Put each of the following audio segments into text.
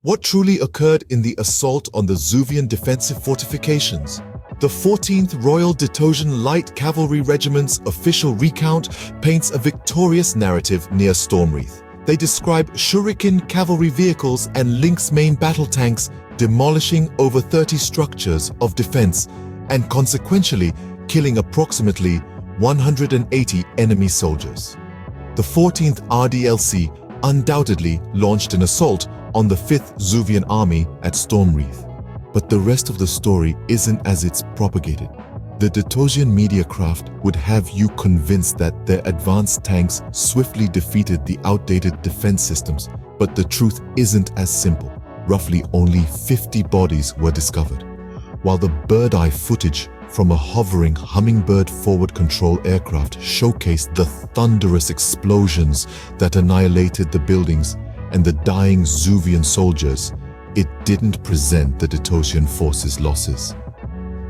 What truly occurred in the assault on the Zuvian defensive fortifications? The 14th Royal Detosian Light Cavalry Regiment's official recount paints a victorious narrative near Stormwreath. They describe Shuriken cavalry vehicles and Lynx main battle tanks demolishing over 30 structures of defense and consequentially killing approximately 180 enemy soldiers. The 14th RDLC undoubtedly launched an assault on the 5th Zuvian Army at Stormwreath. But the rest of the story isn't as it's propagated. The Detosian media craft would have you convinced that their advanced tanks swiftly defeated the outdated defense systems, but the truth isn't as simple. Roughly only 50 bodies were discovered, while the bird-eye footage from a hovering Hummingbird forward control aircraft showcased the thunderous explosions that annihilated the buildings and the dying Zuvian soldiers. It didn't present the Detosian forces' losses.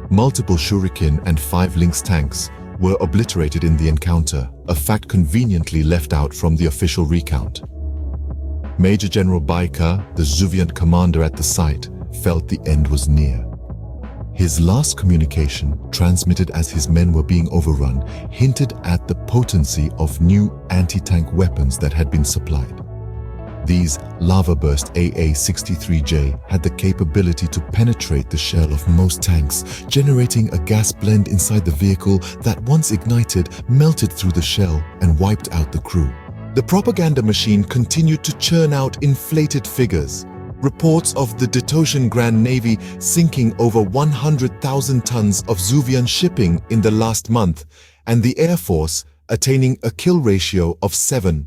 Multiple Shuriken and 5 Lynx tanks were obliterated in the encounter, a fact conveniently left out from the official recount. Major General Baika, the Zuvian commander at the site, felt the end was near. His last communication, transmitted as his men were being overrun, hinted at the potency of new anti-tank weapons that had been supplied. These lava-burst AA-63J had the capability to penetrate the shell of most tanks, generating a gas blend inside the vehicle that, once ignited, melted through the shell and wiped out the crew. The propaganda machine continued to churn out inflated figures. Reports of the Detosian Grand Navy sinking over 100,000 tons of Zuvian shipping in the last month, and the Air Force attaining a kill ratio of 7-1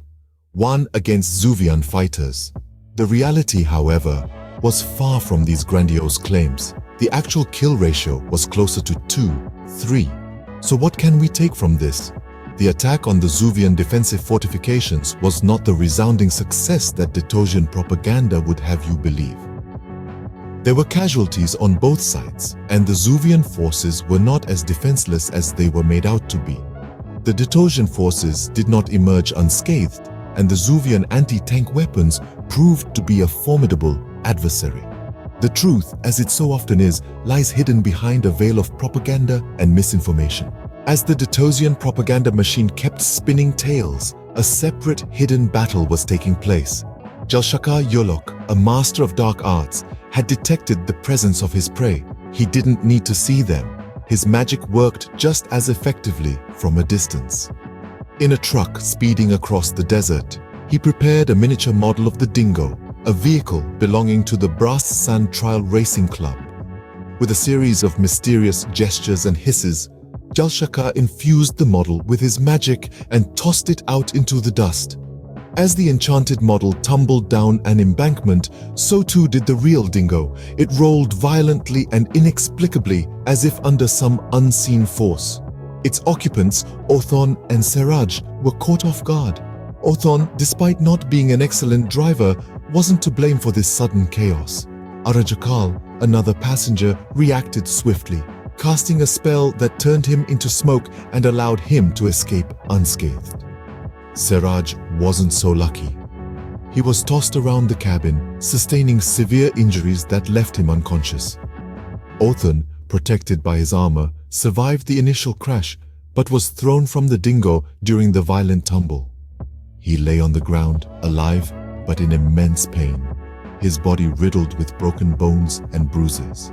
against Zuvian fighters. The reality, however, was far from these grandiose claims. The actual kill ratio was closer to 2-3. So what can we take from this? The attack on the Zuvian defensive fortifications was not the resounding success that Detosian propaganda would have you believe. There were casualties on both sides, and the Zuvian forces were not as defenseless as they were made out to be. The Detosian forces did not emerge unscathed, and the Zuvian anti-tank weapons proved to be a formidable adversary. The truth, as it so often is, lies hidden behind a veil of propaganda and misinformation. As the Detosian propaganda machine kept spinning tales, a separate hidden battle was taking place. Jalshakar Yolok, a master of dark arts, had detected the presence of his prey. He didn't need to see them. His magic worked just as effectively from a distance. In a truck speeding across the desert, he prepared a miniature model of the Dingo, a vehicle belonging to the Brass Sand Trial Racing Club. With a series of mysterious gestures and hisses, Jalshakar infused the model with his magic and tossed it out into the dust. As the enchanted model tumbled down an embankment, so too did the real Dingo. It rolled violently and inexplicably as if under some unseen force. Its occupants, Othon and Seraj, were caught off guard. Othon, despite not being an excellent driver, wasn't to blame for this sudden chaos. Arajakal, another passenger, reacted swiftly, casting a spell that turned him into smoke and allowed him to escape unscathed. Seraj wasn't so lucky. He was tossed around the cabin, sustaining severe injuries that left him unconscious. Othon, protected by his armor, survived the initial crash, but was thrown from the Dingo during the violent tumble. He lay on the ground, alive, but in immense pain, his body riddled with broken bones and bruises.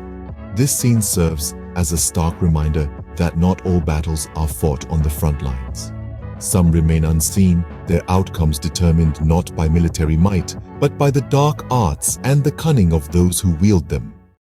This scene serves as a stark reminder that not all battles are fought on the front lines. Some remain unseen, their outcomes determined not by military might, but by the dark arts and the cunning of those who wield them.